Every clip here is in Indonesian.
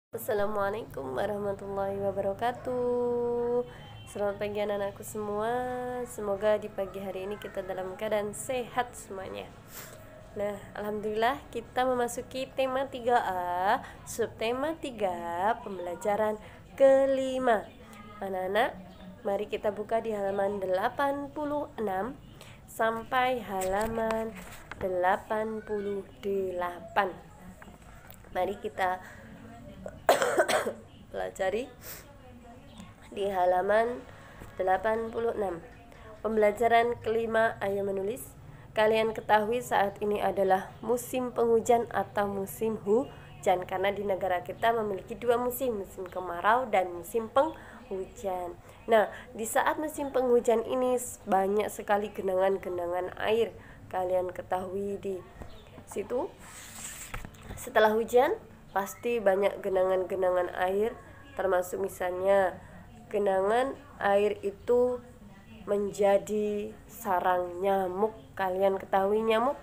Assalamualaikum warahmatullahi wabarakatuh. Selamat pagi anak-anakku semua. Semoga di pagi hari ini kita dalam keadaan sehat semuanya. Nah, alhamdulillah kita memasuki tema 3A, subtema 3, pembelajaran kelima. Anak-anak, mari kita buka di halaman 86 sampai halaman 88. Mari kita pelajari di halaman 86. Pembelajaran kelima, ayo menulis. Kalian ketahui saat ini adalah musim penghujan atau musim hujan, karena di negara kita memiliki dua musim, musim kemarau dan musim penghujan. Nah, di saat musim penghujan ini banyak sekali genangan-genangan air. Kalian ketahui di situ setelah hujan pasti banyak genangan-genangan air, termasuk misalnya genangan air itu menjadi sarang nyamuk. Kalian ketahui nyamuk?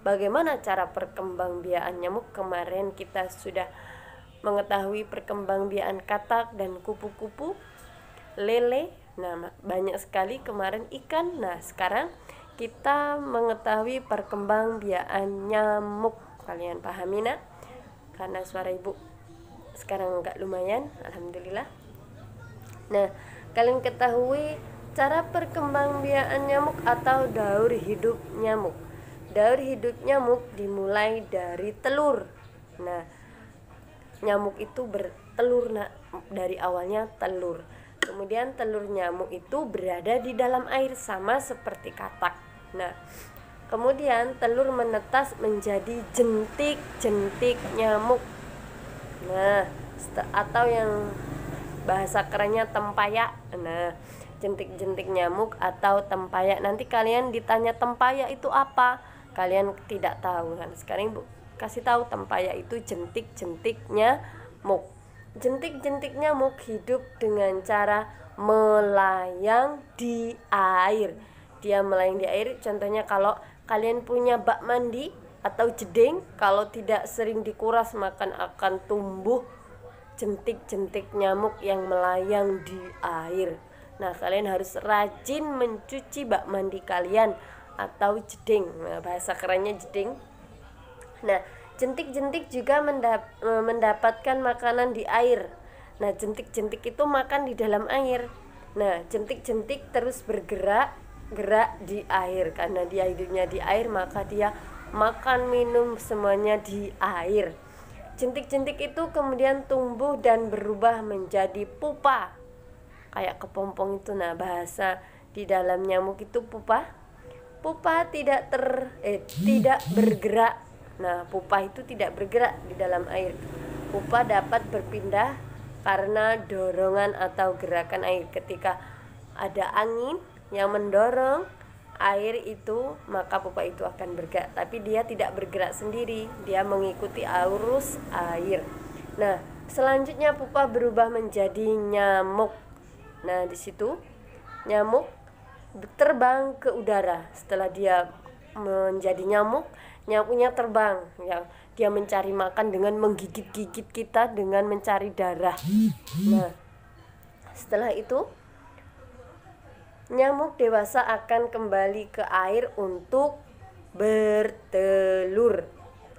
Bagaimana cara perkembangbiakan nyamuk? Kemarin kita sudah mengetahui perkembangbiakan katak dan kupu-kupu, lele. Nah, banyak sekali kemarin ikan. Nah, sekarang kita mengetahui perkembangbiakan nyamuk. Kalian pahami nak? Karena suara ibu sekarang agak lumayan, alhamdulillah. Nah, kalian ketahui cara perkembangbiakan nyamuk atau daur hidup nyamuk. Daur hidup nyamuk dimulai dari telur. Nah, nyamuk itu bertelur nak, dari awalnya telur. Kemudian telur nyamuk itu berada di dalam air sama seperti katak. Nah, kemudian telur menetas menjadi jentik-jentik nyamuk. Nah, atau yang bahasa kerennya tempayak. Nah, jentik-jentik nyamuk atau tempayak. Nanti kalian ditanya tempayak itu apa, kalian tidak tahu. Nah, sekarang Ibu kasih tahu, tempayak itu jentik-jentik nyamuk. Jentik-jentik nyamuk hidup dengan cara melayang di air. Dia melayang di air, contohnya kalau kalian punya bak mandi atau jeding, kalau tidak sering dikuras maka akan tumbuh jentik-jentik nyamuk yang melayang di air. Nah, kalian harus rajin mencuci bak mandi kalian atau jeding. Nah, bahasa kerennya jeding. Nah, jentik-jentik juga mendapatkan makanan di air. Nah, jentik-jentik itu makan di dalam air. Nah, jentik-jentik terus bergerak di air. Karena dia hidupnya di air, maka dia makan minum semuanya di air. Jentik-jentik itu kemudian tumbuh dan berubah menjadi pupa, kayak kepompong itu. Nah, bahasa di dalam nyamuk itu pupa tidak bergerak. Nah, pupa itu tidak bergerak di dalam air. Pupa dapat berpindah karena dorongan atau gerakan air. Ketika ada angin yang mendorong air itu, maka pupa itu akan bergerak, tapi dia tidak bergerak sendiri, dia mengikuti arus air. Nah, selanjutnya pupa berubah menjadi nyamuk. Nah, di situ nyamuk terbang ke udara. Setelah dia menjadi nyamuk, nyamuknya terbang, yang dia mencari makan dengan menggigit-gigit kita, dengan mencari darah. Nah, setelah itu nyamuk dewasa akan kembali ke air untuk bertelur.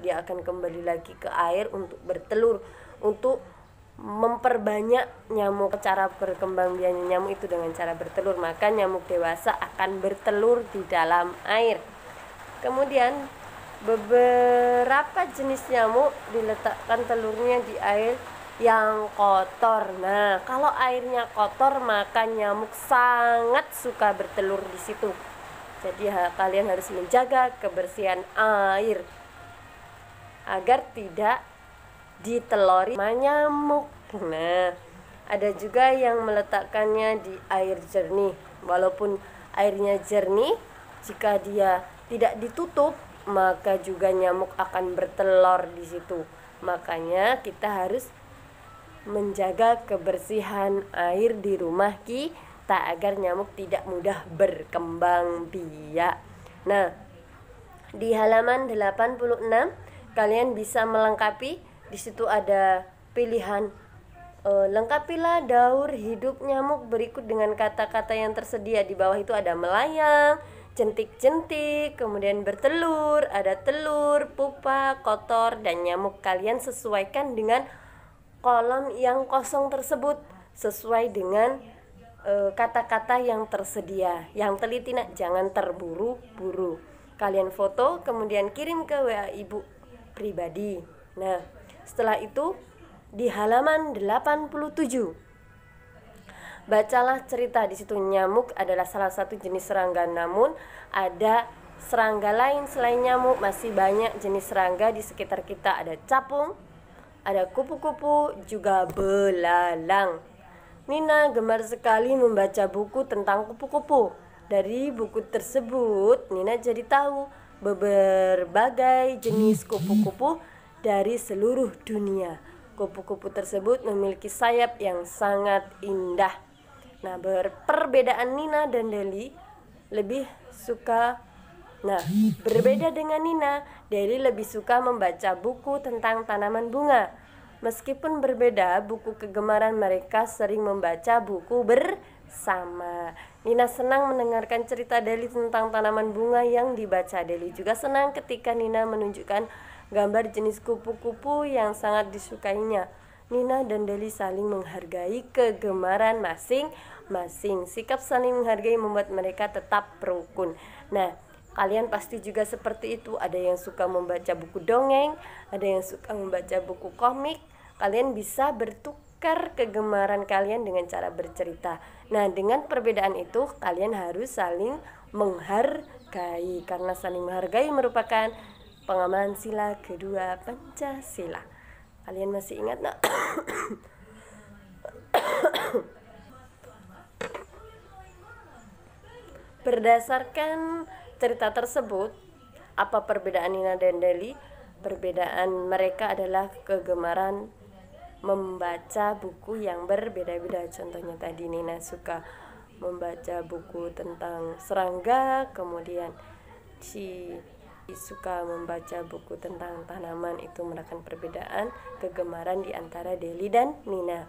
Dia akan kembali lagi ke air untuk bertelur, untuk memperbanyak nyamuk. Cara perkembangbiakan nyamuk itu dengan cara bertelur, maka nyamuk dewasa akan bertelur di dalam air. Kemudian beberapa jenis nyamuk diletakkan telurnya di air yang kotor. Nah, kalau airnya kotor maka nyamuk sangat suka bertelur di situ. Jadi kalian harus menjaga kebersihan air agar tidak ditelori nyamuk. Nah, ada juga yang meletakkannya di air jernih. Walaupun airnya jernih, jika dia tidak ditutup maka juga nyamuk akan bertelur di situ. Makanya kita harus menjaga kebersihan air di rumah kita agar nyamuk tidak mudah berkembang biak. Nah, di halaman 86 kalian bisa melengkapi. Di situ ada pilihan. Lengkapilah daur hidup nyamuk berikut dengan kata-kata yang tersedia. Di bawah itu ada melayang, jentik-jentik, kemudian bertelur, ada telur, pupa, kotor, dan nyamuk. Kalian sesuaikan dengan kolom yang kosong tersebut sesuai dengan kata-kata yang tersedia. Yang teliti nak, jangan terburu-buru. Kalian foto kemudian kirim ke WA ibu pribadi. Nah, setelah itu di halaman 87 bacalah cerita. Di situ nyamuk adalah salah satu jenis serangga, namun ada serangga lain selain nyamuk. Masih banyak jenis serangga di sekitar kita. Ada capung, ada kupu-kupu, juga belalang. Nina gemar sekali membaca buku tentang kupu-kupu. Dari buku tersebut Nina jadi tahu berbagai jenis kupu-kupu dari seluruh dunia. Kupu-kupu tersebut memiliki sayap yang sangat indah. Nah, perbedaan Nina dan Deli lebih suka. Nah, berbeda dengan Nina, Deli lebih suka membaca buku tentang tanaman bunga. Meskipun berbeda, buku kegemaran mereka sering membaca buku bersama. Nina senang mendengarkan cerita Deli tentang tanaman bunga yang dibaca. Deli juga senang ketika Nina menunjukkan gambar jenis kupu-kupu yang sangat disukainya. Nina dan Deli saling menghargai kegemaran masing-masing. Sikap saling menghargai membuat mereka tetap rukun. Nah, kalian pasti juga seperti itu. Ada yang suka membaca buku dongeng, ada yang suka membaca buku komik. Kalian bisa bertukar kegemaran kalian dengan cara bercerita. Nah, dengan perbedaan itu kalian harus saling menghargai, karena saling menghargai merupakan pengamalan sila kedua Pancasila. Kalian masih ingat nak? Berdasarkan cerita tersebut, apa perbedaan Nina dan Deli? Perbedaan mereka adalah kegemaran membaca buku yang berbeda-beda. Contohnya tadi Nina suka membaca buku tentang serangga, kemudian si suka membaca buku tentang tanaman. Itu merupakan perbedaan kegemaran di antara Deli dan Nina.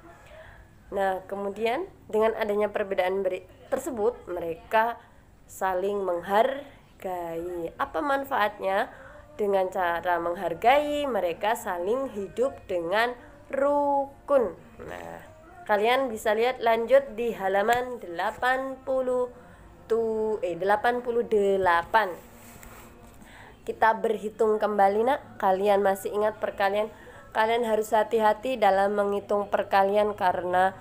Nah, kemudian dengan adanya perbedaan tersebut, mereka saling menghargai. Apa manfaatnya? Dengan cara menghargai, mereka saling hidup dengan rukun. Nah, kalian bisa lihat lanjut di halaman 88. Kita berhitung kembali nak. Kalian masih ingat perkalian? Kalian harus hati-hati dalam menghitung perkalian, karena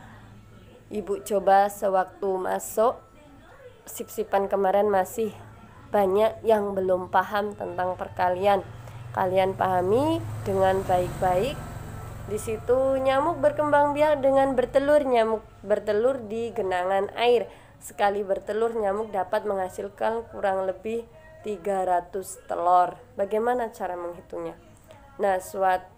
ibu coba sewaktu masuk sip-sipan kemarin masih banyak yang belum paham tentang perkalian. Kalian pahami dengan baik-baik. Di situ nyamuk berkembang biak dengan bertelur. Nyamuk bertelur di genangan air. Sekali bertelur, nyamuk dapat menghasilkan kurang lebih 300 telur. Bagaimana cara menghitungnya? Nah,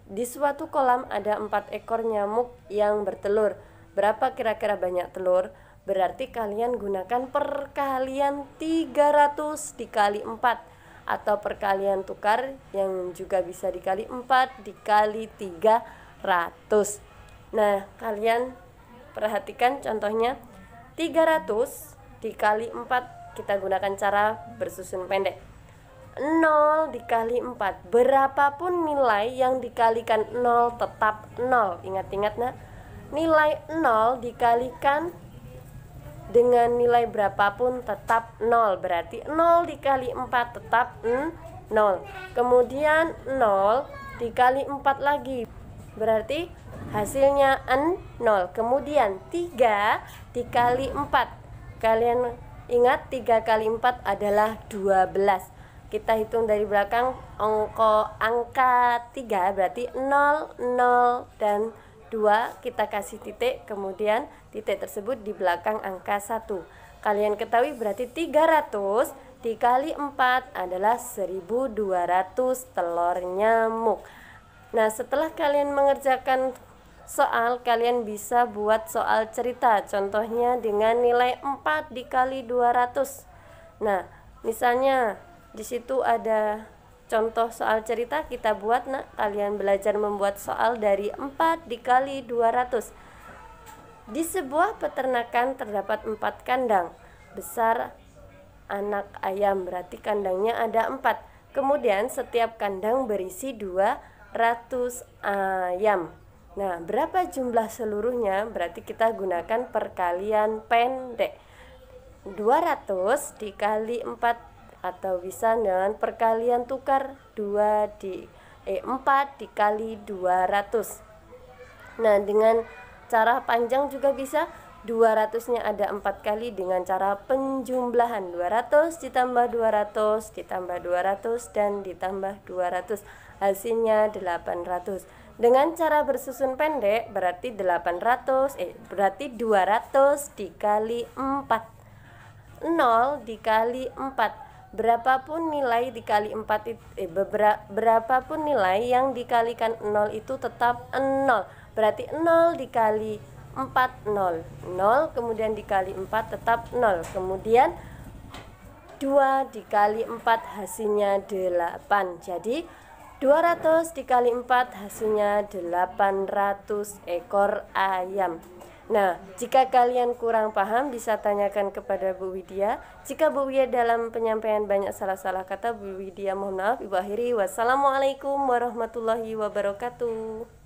di suatu kolam ada 4 ekor nyamuk yang bertelur. Berapa kira-kira banyak telur? Berarti kalian gunakan perkalian 300 dikali 4, atau perkalian tukar yang juga bisa dikali 4 dikali 300. Nah, kalian perhatikan contohnya 300 dikali 4. Kita gunakan cara bersusun pendek. 0 dikali 4. Berapapun nilai yang dikalikan 0 tetap 0. Ingat-ingat nah. Nilai 0 dikalikan dengan nilai berapapun tetap 0. Berarti 0 dikali 4 tetap 0. Kemudian 0 dikali 4 lagi. Berarti hasilnya 0. Kemudian 3 dikali 4. Kalian ingat 3 kali 4 adalah 12. Kita hitung dari belakang angka 3, berarti 0, 0, dan 2. Kita kasih titik, kemudian titik tersebut di belakang angka 1. Kalian ketahui berarti 300 dikali 4 adalah 1200 telur nyamuk. Nah, setelah kalian mengerjakan soal, kalian bisa buat soal cerita. Contohnya dengan nilai 4 dikali 200. Nah, misalnya di situ ada contoh soal cerita kita buat, nak. Kalian belajar membuat soal dari 4 dikali 200. Di sebuah peternakan terdapat 4 kandang besar anak ayam, berarti kandangnya ada 4. Kemudian setiap kandang berisi 200 ayam. Nah, berapa jumlah seluruhnya? Berarti kita gunakan perkalian pendek. 200 dikali 4, atau bisa dengan perkalian tukar 4 dikali 200. Nah, dengan cara panjang juga bisa. 200-nya ada 4 kali dengan cara penjumlahan. 200 ditambah 200 ditambah 200 dan ditambah 200, hasilnya 800. Dengan cara bersusun pendek berarti 200 dikali 4. 0 dikali 4. Berapapun nilai dikali 4 berapapun nilai yang dikalikan 0 itu tetap 0. Berarti 0 dikali 4 0, kemudian dikali 4 tetap 0. Kemudian 2 dikali 4 hasilnya 8. Jadi 200 dikali 4 hasilnya 800 ekor ayam. Nah, jika kalian kurang paham bisa tanyakan kepada Bu Widya. Jika Bu Widya dalam penyampaian banyak salah-salah kata, Bu Widya mohon maaf. Ibu akhiri, wassalamualaikum warahmatullahi wabarakatuh.